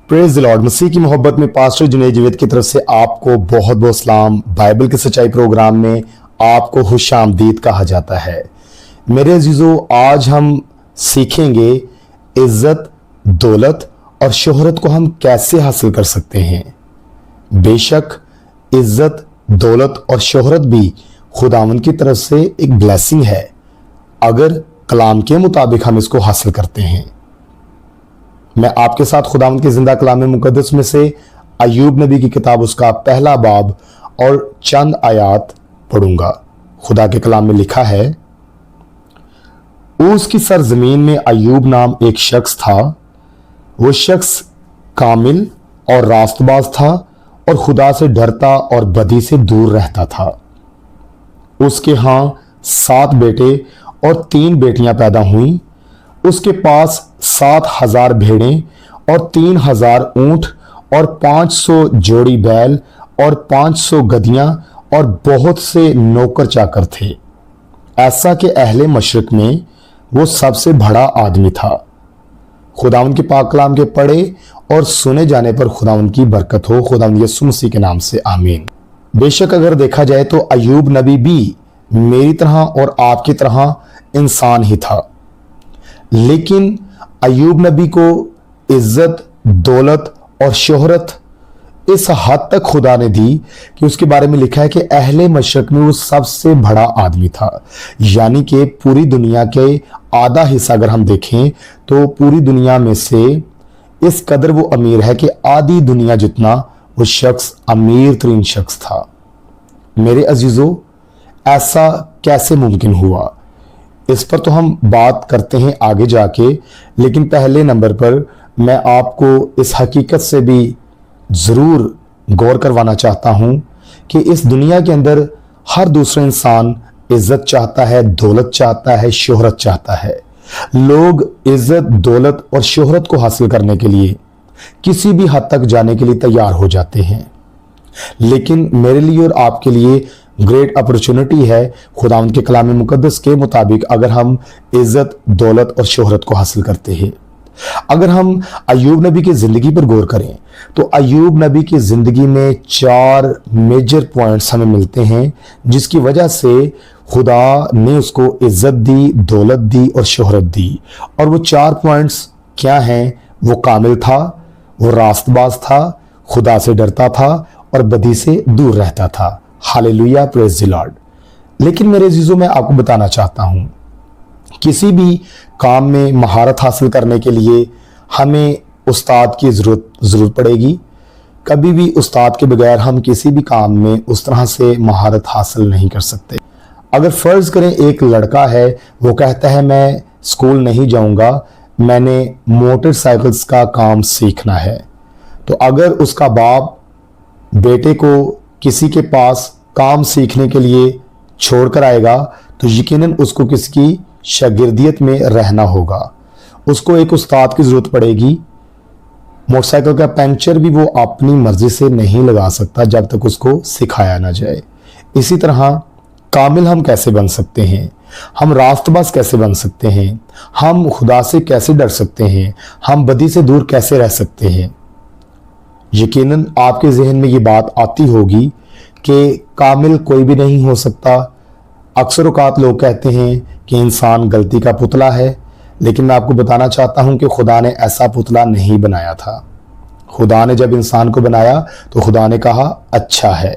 Praise the Lord. मसीह की मोहब्बत में पास्टर जुनैद जावेद की तरफ से आपको बहुत बहुत सलाम। बाइबल की सच्चाई प्रोग्राम में आपको खुशामदीद कहा जाता है। मेरे अजीजों, आज हम सीखेंगे इज्जत, दौलत और शोहरत को हम कैसे हासिल कर सकते हैं। बेशक इज्जत, दौलत और शोहरत भी खुदावंद की तरफ से एक ब्लेसिंग है, अगर कलाम के मुताबिक हम इसको हासिल करते हैं। मैं आपके साथ खुदावंद के जिंदा कलाम मुकद्दस में से अय्यूब नबी की किताब उसका पहला बाब और चंद आयात पढ़ूंगा। खुदा के कलाम में लिखा है, उसकी सरजमीन में अय्यूब नाम एक शख्स था। वो शख्स कामिल और रास्तबाज था और खुदा से डरता और बदी से दूर रहता था। उसके यहाँ 7 बेटे और 3 बेटियां पैदा हुईं। उसके पास 7,000 भेड़ें और 3,000 ऊंट और 500 जोड़ी बैल और 500 गधियां और बहुत से नौकर चाकर थे। ऐसा कि अहले मशरिक में वो सबसे बड़ा आदमी था। खुदावंद के पाक कलाम के पढ़े और सुने जाने पर खुदावंद की बरकत हो। खुदावंद यीशु मसीह के नाम से आमीन। बेशक अगर देखा जाए तो अय्यूब नबी भी मेरी तरह और आपकी तरह इंसान ही था, लेकिन अय्यूब नबी को इज्जत, दौलत और शोहरत इस हद तक खुदा ने दी कि उसके बारे में लिखा है कि अहले मशरक में वो सबसे बड़ा आदमी था। यानी कि पूरी दुनिया के आधा हिस्सा अगर हम देखें तो पूरी दुनिया में से इस कदर वो अमीर है कि आधी दुनिया जितना वो शख्स अमीर तरीन शख्स था। मेरे अजीजों, ऐसा कैसे मुमकिन हुआ, इस पर तो हम बात करते हैं आगे जाके, लेकिन पहले नंबर पर मैं आपको इस हकीकत से भी ज़रूर गौर करवाना चाहता हूं कि इस दुनिया के अंदर हर दूसरा इंसान इज्जत चाहता है, दौलत चाहता है, शोहरत चाहता है। लोग इज्जत, दौलत और शोहरत को हासिल करने के लिए किसी भी हद तक जाने के लिए तैयार हो जाते हैं। लेकिन मेरे लिए और आपके लिए ग्रेट अपॉर्चुनिटी है खुदावंद के कलाम मुकद्दस के मुताबिक, अगर हम इज्जत, दौलत और शोहरत को हासिल करते हैं। अगर हम अय्यूब नबी की जिंदगी पर गौर करें तो अय्यूब नबी की जिंदगी में 4 मेजर पॉइंट्स हमें मिलते हैं, जिसकी वजह से खुदा ने उसको इज्जत दी, दौलत दी और शोहरत दी। और वो 4 पॉइंट्स क्या हैं? वो कामिल था, वो रास्तबाज था, खुदा से डरता था और बदी से दूर रहता था। Hallelujah, praise the Lord. लेकिन मेरे अजीजों, मैं आपको बताना चाहता हूं, किसी भी काम में महारत हासिल करने के लिए हमें उस्ताद की जरूरत पड़ेगी। कभी भी उस्ताद के बगैर हम किसी भी काम में उस तरह से महारत हासिल नहीं कर सकते। अगर फर्ज करें एक लड़का है, वो कहता है मैं स्कूल नहीं जाऊंगा, मैंने मोटरसाइकिल्स का काम सीखना है, तो अगर उसका बाप बेटे को किसी के पास काम सीखने के लिए छोड़कर आएगा तो यकीनन उसको किसकी शागिर्दियत में रहना होगा। उसको एक उस्ताद की जरूरत पड़ेगी। मोटरसाइकिल का पंचर भी वो अपनी मर्जी से नहीं लगा सकता जब तक उसको सिखाया ना जाए। इसी तरह कामिल हम कैसे बन सकते हैं, हम रास्तबाज कैसे बन सकते हैं, हम खुदा से कैसे डर सकते हैं, हम बदी से दूर कैसे रह सकते हैं। यकीनन आपके जहन में ये बात आती होगी कि कामिल कोई भी नहीं हो सकता। अक्सर औकात लोग कहते हैं कि इंसान गलती का पुतला है, लेकिन मैं आपको बताना चाहता हूं कि खुदा ने ऐसा पुतला नहीं बनाया था। खुदा ने जब इंसान को बनाया तो खुदा ने कहा अच्छा है,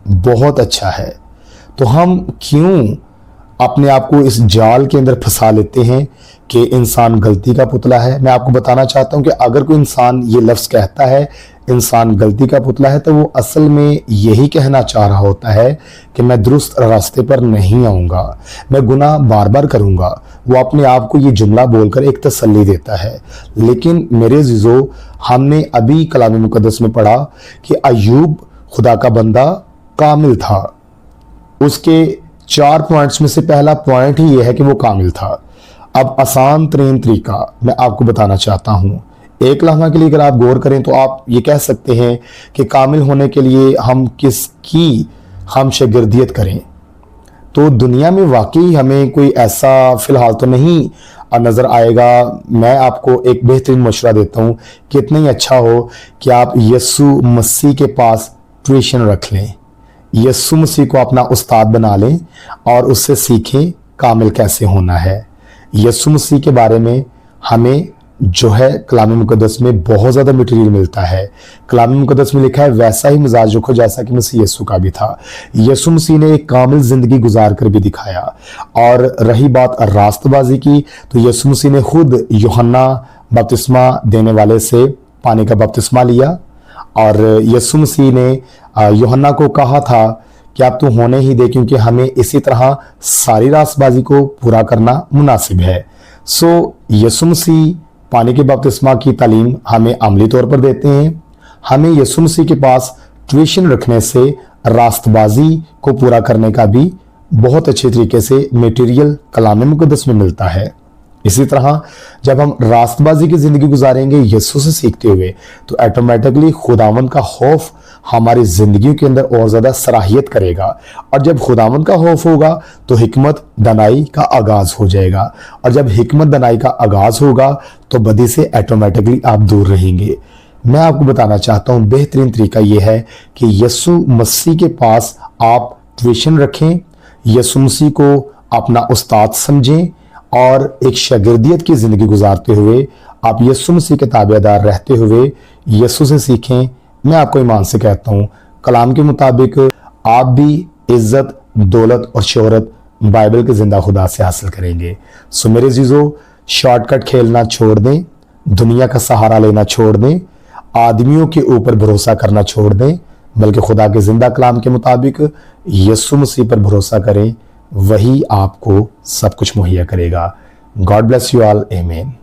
बहुत अच्छा है। तो हम क्यों अपने आप को इस जाल के अंदर फंसा लेते हैं कि इंसान गलती का पुतला है। मैं आपको बताना चाहता हूं कि अगर कोई इंसान ये लफ्ज़ कहता है इंसान गलती का पुतला है, तो वो असल में यही कहना चाह रहा होता है कि मैं दुरुस्त रास्ते पर नहीं आऊँगा, मैं गुनाह बार बार करूँगा। वो अपने आप को ये जुमला बोलकर एक तसल्ली देता है। लेकिन मेरे अज़ीज़ों, हमने अभी कलाम मुकद्दस में पढ़ा कि अय्यूब खुदा का बंदा कामिल था। उसके 4 पॉइंट्स में से पहला पॉइंट ही यह है कि वो कामिल था। अब आसान तरीन तरीका मैं आपको बताना चाहता हूँ। एक लम्हा के लिए अगर आप गौर करें तो आप ये कह सकते हैं कि कामिल होने के लिए हम किसकी हम शागिर्दियत करें। तो दुनिया में वाकई हमें कोई ऐसा फ़िलहाल तो नहीं नज़र आएगा। मैं आपको एक बेहतरीन मशवरा देता हूँ कि इतना ही अच्छा हो कि आप यीशु मसीह के पास ट्यूशन रख लें, यीशु मसीह को अपना उस्ताद बना लें और उससे सीखें कामिल कैसे होना है। यीशु मसीह के बारे में हमें जो है कलाम मुकद्दस में बहुत ज़्यादा मटेरियल मिलता है। कलाम मुकद्दस में लिखा है वैसा ही मिजाज रखो जैसा कि मसीह यीशु का भी था। यीशु मसीह ने एक कामिल ज़िंदगी गुजार कर भी दिखाया। और रही बात रास्तबाजी की, तो यीशु मसीह ने खुद यूहन्ना बपतिस्मा देने वाले से पानी का बपतिस्मा लिया और यीशु मसीह ने यूहन्ना को कहा था कि आप तो होने ही दे, क्योंकि हमें इसी तरह सारी रास्तबाजी को पूरा करना मुनासिब है। सो यीशु मसीह पानी के बपतिस्मा की तालीम हमें अमली तौर पर देते हैं। हमें यीशु मसीह के पास ट्यूशन रखने से रास्तबाजी को पूरा करने का भी बहुत अच्छे तरीके से मटेरियल कलाम मुकद्दस में मिलता है। इसी तरह जब हम रास्तबाजी की ज़िंदगी गुजारेंगे यीशु से सीखते हुए, तो ऑटोमेटिकली खुदावंद का खौफ हमारी ज़िंदगी के अंदर और ज़्यादा सराहियत करेगा। और जब खुदावंद का खौफ होगा तो हिकमत दनाई का आगाज़ हो जाएगा, और जब हिकमत दनाई का आगाज़ होगा तो बदी से ऑटोमेटिकली आप दूर रहेंगे। मैं आपको बताना चाहता हूँ बेहतरीन तरीका यह है कि यीशु मसीह के पास आप ट्यूशन रखें, यीशु मसीह को अपना उस्ताद समझें और एक शागिर्दियत की ज़िंदगी गुजारते हुए आप यीशु मसीह के ताबेदार रहते हुए यीशु से सीखें। मैं आपको ईमान से कहता हूँ कलाम के मुताबिक आप भी इज्जत, दौलत और शोहरत बाइबल के जिंदा खुदा से हासिल करेंगे। सो मेरे जीजो, शॉर्टकट खेलना छोड़ दें, दुनिया का सहारा लेना छोड़ दें, आदमियों के ऊपर भरोसा करना छोड़ दें, बल्कि खुदा के जिंदा कलाम के मुताबिक यीशु मसीह पर भरोसा करें। वही आपको सब कुछ मुहैया करेगा। गॉड ब्लेस यू ऑल, आमीन।